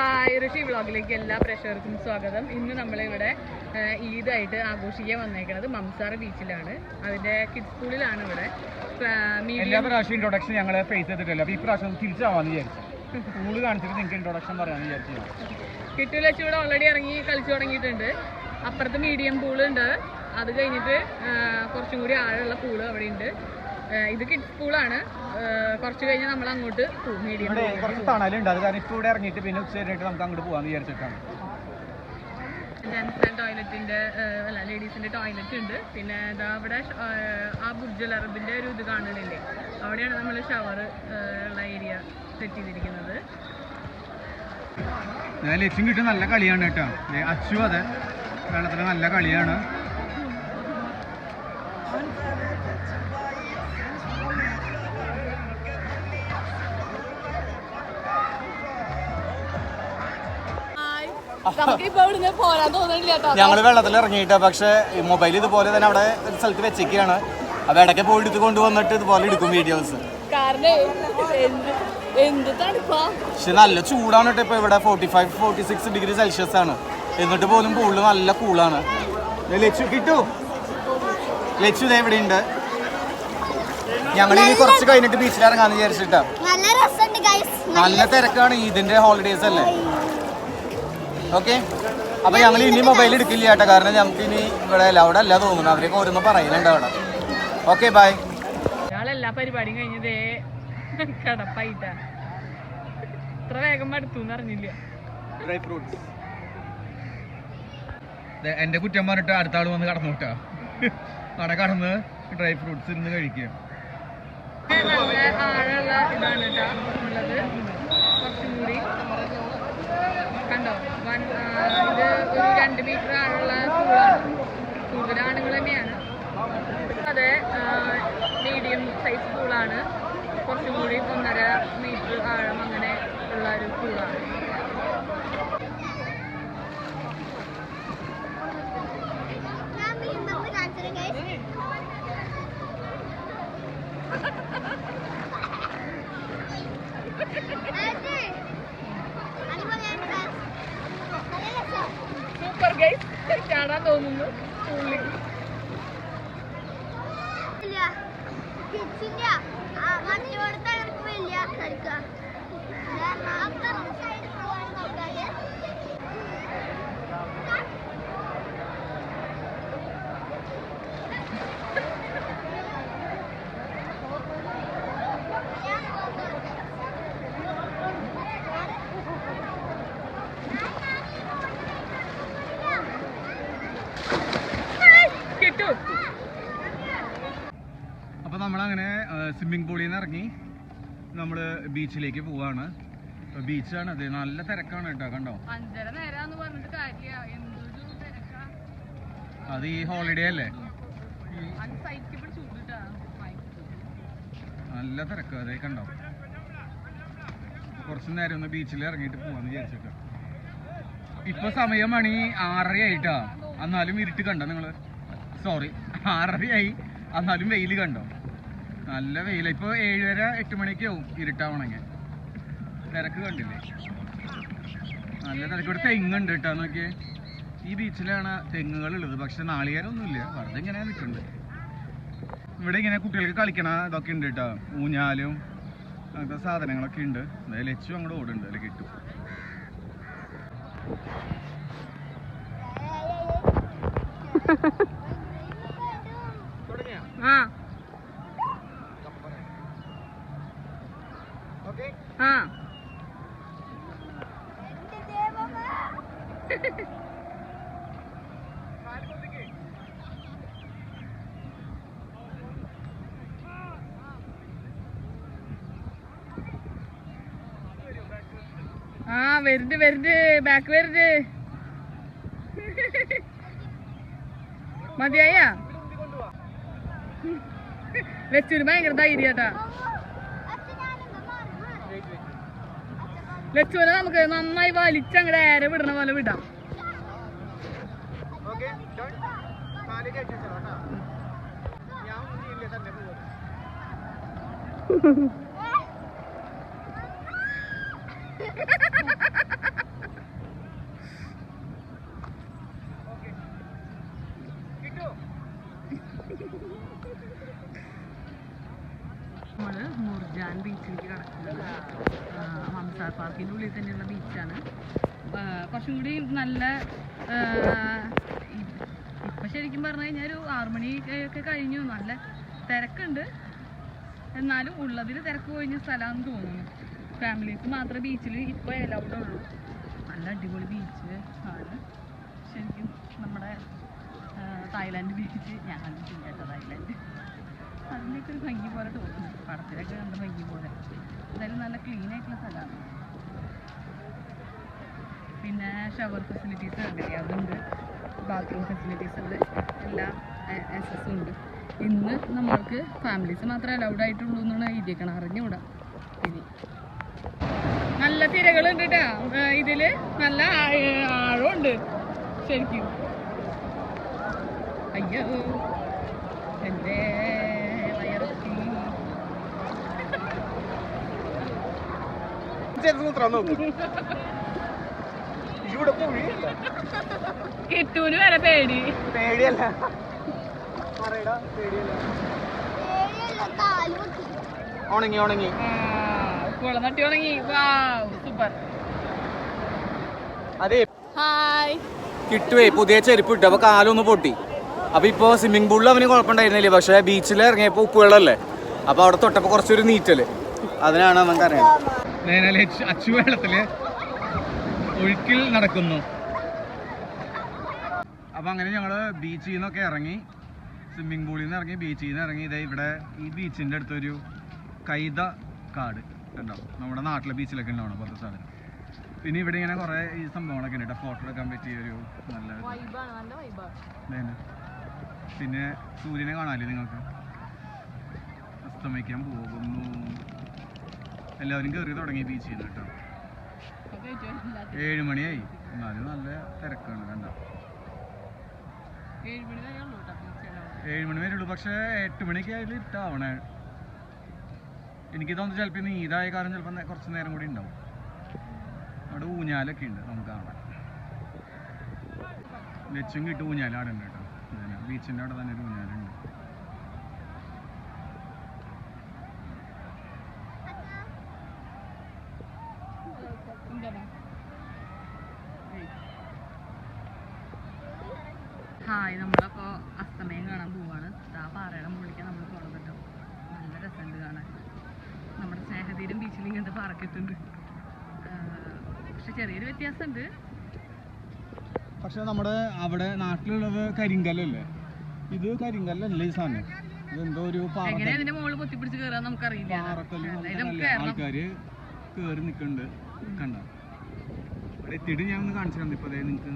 Hi ഋഷി വ്ളോഗിലേക്ക് എല്ലാ പ്രേക്ഷകർക്കും സ്വാഗതം. ഇന്ന് നമ്മളിവിടെ ഈദായിട്ട് ആഘോഷിക്കാൻ വന്നേക്കുന്നത് മംസാർ ബീച്ചിലാണ്. അതിന്റെ കിഡ്സ് സ്കൂളിലാണ്. ഇവിടെ എല്ലാ പ്രാവശ്യം ഇൻട്രൊഡക്ഷൻ ഞങ്ങൾ ഫേസ് ചെയ്തിട്ടില്ല. ഈ പ്രാവശ്യം തിരിച്ചാവാന്ന് വിചാരിച്ചു. സ്കൂള് കാണിച്ചിട്ട് നിങ്ങൾക്ക് ഇൻട്രൊഡക്ഷൻ പറയാമെന്ന് വിചാരിച്ചു. കിട്ടു ലച്ചു ഇവിടെ ഓൾറെഡി ഇറങ്ങി കളിച്ചു തുടങ്ങിയിട്ടുണ്ട്. അപ്പുറത്ത് മീഡിയം പൂളുണ്ട്. അത് കഴിഞ്ഞിട്ട് കുറച്ചും കൂടി ആഴമുള്ള പൂള് അവിടെ ഉണ്ട്. ഇത് കിഡ്സ് സ്കൂളാണ്. കുറച്ച് കഴിഞ്ഞ് നമ്മൾ അങ്ങോട്ട് പോകും. മീഡിയം കുറച്ച് തണലുണ്ട്. അത് കാരണം ഇപ്പോൾ ഇവിടെ ഇറങ്ങിയിട്ട് പിന്നെ ഉച്ചയായിട്ട് നമുക്ക് അങ്ങോട്ട് പോകാമെന്ന് വിചാരിച്ചിട്ടാണ്. ജെൻസ് ആൻഡ് ടോയ്ലറ്റിന്റെ അല്ല ലേഡീസിന്റെ ടോയ്ലറ്റ് ഉണ്ട്. പിന്നെ ഇതാ അവിടെ ആ ബുർജുൽ അറബിന്റെ ഒരു ഇത് കാണുന്നില്ലേ, അവിടെയാണ് നമ്മൾ ഷവർ ഉള്ള ഏരിയ സെറ്റ് ചെയ്തിരിക്കുന്നത്. ലക്ഷ്യം കിട്ടും. നല്ല കളിയാണ് കേട്ടോ. അച്ചു അതെ വെള്ളത്തിൽ നല്ല കളിയാണ്. ഞങ്ങള് വെള്ളത്തിൽ ഇറങ്ങിയിട്ടാ. പക്ഷെ മൊബൈൽ ഇതുപോലെ തന്നെ അവിടെ ഒരു സ്ഥലത്ത് വെച്ചേക്കാണ്. അപ്പൊ ഇടയ്ക്ക് പോയി എടുത്ത് കൊണ്ടുവന്നിട്ട് ഇതുപോലെ എടുക്കും വീഡിയോസ്. പക്ഷെ നല്ല ചൂടാണ് കേട്ടോ. ഇപ്പൊ ഇവിടെ 45-46 ഡിഗ്രി സെൽഷ്യസ് ആണ്. എന്നിട്ട് പോലും പൂളിൽ നല്ല കൂളാണ്. ലച്ചു കിട്ടു. ലച്ചു ഇതേ ഇവിടെ ഉണ്ട്. ഞങ്ങൾ ഇനി കുറച്ച് കഴിഞ്ഞിട്ട് ബീച്ചിൽ ഇറങ്ങാന്ന് വിചാരിച്ചിട്ടാ. നല്ല തിരക്കാണ്. ഇതിന്റെ ഹോളിഡേസ് അല്ലേ. ഓക്കെ, അപ്പൊ ഞങ്ങൾ ഇനി മൊബൈൽ എടുക്കില്ല ചേട്ടാ. കാരണം നമുക്ക് ഇനി ഇവിടെ അവിടെ അല്ല തോന്നുന്നു. അവരൊക്കെ ഓരോന്ന് പറയുന്നുണ്ട് അവിടെ. Okay bye. ഞങ്ങളെല്ലാ പരിപാടിയും കഴിഞ്ഞതേ കടപ്പായിട്ടാ. ഇത്ര വേഗം അടുത്തു അറിഞ്ഞില്ല. ഡ്രൈ ഫ്രൂട്ട്സ് എന്റെ കുറ്റം പറഞ്ഞിട്ട് അടുത്ത ആള് വന്ന് കടന്നു വിട്ടാ. അവിടെ കടന്ന് ഡ്രൈ ഫ്രൂട്ട്സ് ഇരുന്ന് കഴിക്കുക. നല്ല ആഴമുള്ള ഇതാണ് കേട്ടോ ഉള്ളത്. കുറച്ചും കൂടി കണ്ടോ, ഇത് ഒരു 2 മീറ്റർ ആഴമുള്ള പൂളാണ്. കൂടുതൽ ആണുങ്ങൾ തന്നെയാണ്. അതെ, മീഡിയം സൈസ് പൂളാണ്. കുറച്ചും കൂടി 1.5 മീറ്റർ ആഴം അങ്ങനെ ഉള്ള ഒരു പൂളാണ്. സൂപ്പർ ഗൈസ്, ചാടാൻ തോന്നുന്നു. അപ്പൊ നമ്മളങ്ങനെ സ്വിമ്മിംഗ് പൂളിൽ നിന്ന് ഇറങ്ങി നമ്മള് ബീച്ചിലേക്ക് പോവാണ്. ബീച്ചാണ് അത്. നല്ല തിരക്കാണ് കേട്ടോ. കണ്ടോ, 5:30 നേരാന്ന് പറഞ്ഞിട്ട് കാര്യമില്ല. എന്തൊരു തിരക്കാ. അത് ഈ ഹോളിഡേ അല്ലേ. നല്ല തിരക്ക്. അതേ കണ്ടോ. കുറച്ചു നേരം ഒന്ന് ബീച്ചിൽ ഇറങ്ങിയിട്ട് പോവാന്ന് വിചാരിച്ചിട്ട്. ഇപ്പൊ സമയം മണി 6:30 ആയിട്ടാ. എന്നാലും ഇരുട്ട് കണ്ടോ നിങ്ങള്? സോറി, 6:30 ആയി. എന്നാലും വെയിൽ കണ്ടോ. നല്ല വെയില. ഇപ്പൊ 7:30-8 മണിക്ക് ആവും ഇരുട്ടാവണമെങ്കിൽ. തിരക്ക് കണ്ടില്ലേ, നല്ല തിരക്ക്. ഇവിടെ തെങ്ങുണ്ട് കേട്ടോ. നോക്കിയേ, ഈ ബീച്ചിലാണ് തെങ്ങുകൾ ഉള്ളത്. പക്ഷെ നാളികേരൊന്നുമില്ല, വെറുതെ ഇങ്ങനെ നിൽക്കുന്നുണ്ട്. ഇവിടെ ഇങ്ങനെ കുട്ടികൾക്ക് കളിക്കണ ഇതൊക്കെ ഉണ്ട് കേട്ടോ. ഊഞ്ഞാലും അങ്ങനത്തെ സാധനങ്ങളൊക്കെ ഉണ്ട്. ലച്ചു അങ്ങോട്ട് ഓടുണ്ട്. അതിൽ കിട്ടും. വരുത് ബാക്ക് വരുത്. മതിയായ ലച്ചുവിന് ഭയങ്കര ധൈര്യാട്ടാ. ലച്ചുവിനെ നമുക്ക് നന്നായി വലിച്ചങ്ങടെ ഏരെ വിടണ പോലെ വിടാം. പാർക്കിൻ്റെ ഉള്ളിൽ തന്നെയുള്ള ബീച്ചാണ്. കുറച്ചും കൂടി നല്ല ഇപ്പം ശരിക്കും പറഞ്ഞു കഴിഞ്ഞാൽ ഒരു 6 മണിയൊക്കെ കഴിഞ്ഞു. നല്ല തിരക്കുണ്ട്, എന്നാലും ഉള്ളതിൽ തിരക്ക് കഴിഞ്ഞ സ്ഥലമാണെന്ന് തോന്നുന്നു. ഫാമിലീസ് മാത്രമേ ബീച്ചിൽ ഇപ്പോൾ അലൗഡ് ഉള്ളൂ. നല്ല അടിപൊളി ബീച്ച് ആണ് ശരിക്കും. നമ്മുടെ തായ്ലാൻഡ് ബീച്ച് ഞാൻ കണ്ടിട്ടില്ല കേട്ടോ. തായ്ലാൻഡ് അതിൻ്റെയൊക്കെ ഒരു ഭംഗി പോലെ തോന്നുന്നു, പടത്തിലൊക്കെ കണ്ട ഭംഗി പോലെ. എന്തായാലും നല്ല ക്ലീൻ ആയിട്ടുള്ള സ്ഥലമാണ്. പിന്നെ ഷവർ ഫെസിലിറ്റീസ് അങ്ങനെ അതുണ്ട്, ബാത്റൂം ഫെസിലിറ്റീസ് ഉണ്ട്, എല്ലാ എസ്എസും ഉണ്ട്. ഇന്ന് നമ്മൾക്ക് ഫാമിലീസ് മാത്രമേ അലൗഡ് ആയിട്ടുള്ളൂ എന്നാണ് എഴുതിയേക്കണം, അറിഞ്ഞുകൂടാ. ഇനി നല്ല തിരകളുണ്ട് കേട്ടോ ഇതിൽ, നല്ല ആഴമുണ്ട് ശരിക്കും. അയ്യോ എൻ്റെ വയറത്തി കിട്ടൂന് വരെ പേടി. പേടിയല്ല, ഉണങ്ങി ഉണങ്ങി കുളം നട്ടി ഉണങ്ങി. സൂപ്പർ. അതെ ഹായ്. കിട്ടുവേ പുതിയ ചെരുപ്പ് ഇട്ടു, അപ്പൊ കാലൊന്ന് പൊട്ടി. അപ്പൊ ഇപ്പൊ സ്വിമ്മിംഗ് പൂളിൽ അവന് കുഴപ്പമുണ്ടായിരുന്നില്ലേ, പക്ഷെ ബീച്ചിൽ ഇറങ്ങിയപ്പോ ഉപ്പുവെള്ളല്ലേ, അപ്പൊ അവിടെ തൊട്ടപ്പോ കുറച്ചൊരു നീറ്റല്, അതിനാണ് നമുക്ക് അറിയാം. അച്ചു വെള്ളത്തില് ഒഴുക്കിൽ നടക്കുന്നു. അപ്പൊ അങ്ങനെ ഞങ്ങള് ബീച്ചിൽ നിന്നൊക്കെ ഇറങ്ങി, സ്വിമ്മിംഗ് പൂളിൽ നിന്ന് ഇറങ്ങി, ബീച്ചിൽ നിന്ന് ഇറങ്ങി. ഇതേ ഇവിടെ ഈ ബീച്ചിന്റെ അടുത്തൊരു കൈത കാട് ഉണ്ടാവും, നമ്മുടെ നാട്ടിലെ ബീച്ചിലൊക്കെ ഉണ്ടാവണം പോലത്തെ സാധനം. പിന്നെ ഇവിടെ ഇങ്ങനെ കുറെ ഈ സംഭവങ്ങളൊക്കെ ഉണ്ട്, ഫോട്ടോ എടുക്കാൻ പറ്റിയ ഒരു നല്ല. പിന്നെ സൂര്യനെ കാണാല്ലേ നിങ്ങൾക്ക്, അസ്തമിക്കാൻ പോകുന്നു. എല്ലാവരും കയറി തുടങ്ങി ബീച്ചിൽ നിന്ന് കേട്ടോ. 7 മണിയായി, എന്നാലും നല്ല തിരക്കാണ്. കണ്ട 7 മണി വരെ ഉള്ളൂ, പക്ഷേ 8 മണിക്ക് ആയാലും ഇട്ടാവണേ. എനിക്ക് തോന്നുന്നു ചിലപ്പോൾ ഇന്ന് ഈദായ കാരണം ചിലപ്പോൾ കുറച്ച് നേരം കൂടി ഉണ്ടാവും. അവിടെ ഊഞ്ഞാലൊക്കെ ഉണ്ട് നമുക്ക് കാണാൻ. ലച്ചും കിട്ടും ഊഞ്ഞാൽ അവിടെ ഉണ്ട് കേട്ടോ, ബീച്ചിൻ്റെ അവിടെ തന്നെ ഒരു ഊഞ്ഞാലുണ്ട്. ഹായ്, നമ്മളപ്പോൾ അസ്തമയം കാണാൻ പോവാണ്. ആ പാറയുടെ മുകളിലേക്ക് നമ്മൾ പോകണം കേട്ടോ. നല്ല രസമുണ്ട് കാണാൻ. നമ്മുടെ സ്നേഹതീരം ബീച്ചിൽ ഇങ്ങനത്തെ പാറക്കിട്ടുണ്ട്, പക്ഷെ ചെറിയൊരു വ്യത്യാസമുണ്ട്. പക്ഷെ നമ്മുടെ അവിടെ നാട്ടിലുള്ളത് കരിങ്കല്ലല്ലേ, ഇത് കരിങ്കല്ലല്ല ഈ സാധനം. ഇതെന്തോ ഒരു എങ്ങനെ ഇതിന്റെ മുകളിൽ പൊത്തിപ്പിടിച്ച് കയറാൻ നമുക്കറിയില്ല. ആൾക്കാര് കേറി നിൽക്കുന്നുണ്ട്. കണ്ട അവിടെ എത്തിയിട്ട് ഞാൻ ഒന്ന് കാണിച്ചു തന്നു. ഇപ്പൊ നിങ്ങൾക്ക്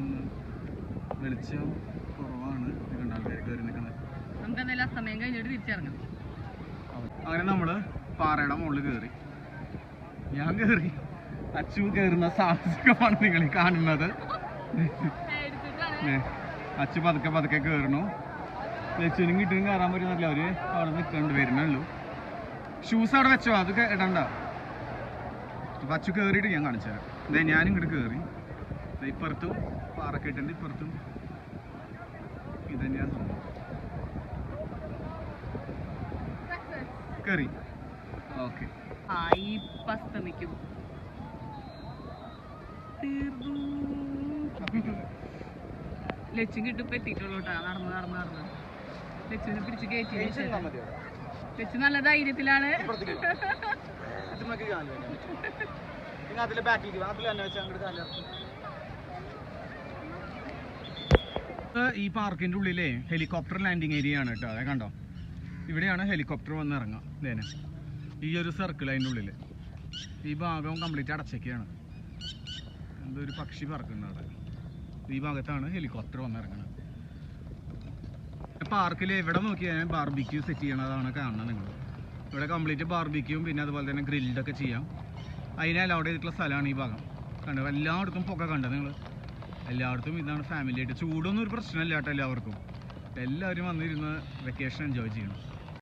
വെളിച്ചം കുറവാണ്, കണ്ട ആൾക്കാർ കയറി നിൽക്കുന്നത്. നമുക്ക് എന്തായാലും അസ്തമയം കഴിഞ്ഞിട്ട് തിരിച്ചിറങ്ങാം. അങ്ങനെ നമ്മള് പാറയുടെ മുകളിൽ കയറി. ഞാൻ കയറി, അച്ചു കയറുന്ന സാഹസികമാണ് നിങ്ങൾ കാണുന്നത്. അച്ചു പതുക്കെ പതുക്കെ കയറണു. ലച്ചുവിനും കിട്ടും കയറാൻ പറ്റുന്നില്ല, അവര് അവിടെ നിൽക്കേണ്ടി വരുന്നുള്ളൂ. ഷൂസ് അവിടെ വെച്ചോ, അത് ഇടണ്ട. അപ്പൊ അച്ചു കയറിയിട്ട് ഞാൻ കാണിച്ചു തരാം. ഇതേ ഞാനും ഇങ്ങോട്ട് കയറി, ഇപ്പുറത്തും പാറക്കെട്ടുണ്ട്, ഇപ്പുറത്തും ഇതന്നെയാണ് തോന്നുന്നു. കയറി. ഓക്കെ, അസ്തമിക്കും. ലച്ചും കിട്ടും ഇപ്പൊ എത്തിയിട്ടുള്ളൂ കേട്ടോ. നടന്ന് നടന്ന് നടന്ന് ലച്ചുവിനെ പിടിച്ച് കയറ്റി. ലച്ചു നല്ല ധൈര്യത്തിലാണ്. ഈ പാർക്കിന്റെ ഉള്ളിലെ ഹെലികോപ്റ്റർ ലാൻഡിങ് ഏരിയ ആണ് കേട്ടോ. അതെ കണ്ടോ, ഇവിടെയാണ് ഹെലികോപ്റ്റർ വന്ന് ഇറങ്ങുക. ഇതേനെ ഈ ഒരു സർക്കിൾ അതിൻ്റെ ഉള്ളിൽ ഈ ഭാഗം കംപ്ലീറ്റ് അടച്ചൊക്കെയാണ്. എന്തോ ഒരു പക്ഷി പറക്കുന്നുണ്ട് അവിടെ. ഈ ഭാഗത്താണ് ഹെലികോപ്റ്റർ വന്നിറങ്ങുന്നത്. പാർക്കിൽ എവിടെ നോക്കിയാൽ ബാർബിക്യൂ സെറ്റ് ചെയ്യണതാണ് കാണുന്നത് നിങ്ങൾ. ഇവിടെ കംപ്ലീറ്റ് ബാർബിക്യൂവും പിന്നെ അതുപോലെ തന്നെ ഗ്രിൽഡൊക്കെ ചെയ്യാം. അതിനെ അലൗഡ് ചെയ്തിട്ടുള്ള സ്ഥലമാണ് ഈ ഭാഗം. കണ്ടത് എല്ലായിടത്തും പുക കണ്ടത് നിങ്ങൾ. എല്ലായിടത്തും ഇതാണ് ഫാമിലി ആയിട്ട്. ചൂടൊന്നും ഒരു പ്രശ്നമില്ല കേട്ടോ എല്ലാവർക്കും. എല്ലാവരും വന്നിരുന്ന് വെക്കേഷൻ എൻജോയ് ചെയ്യണം.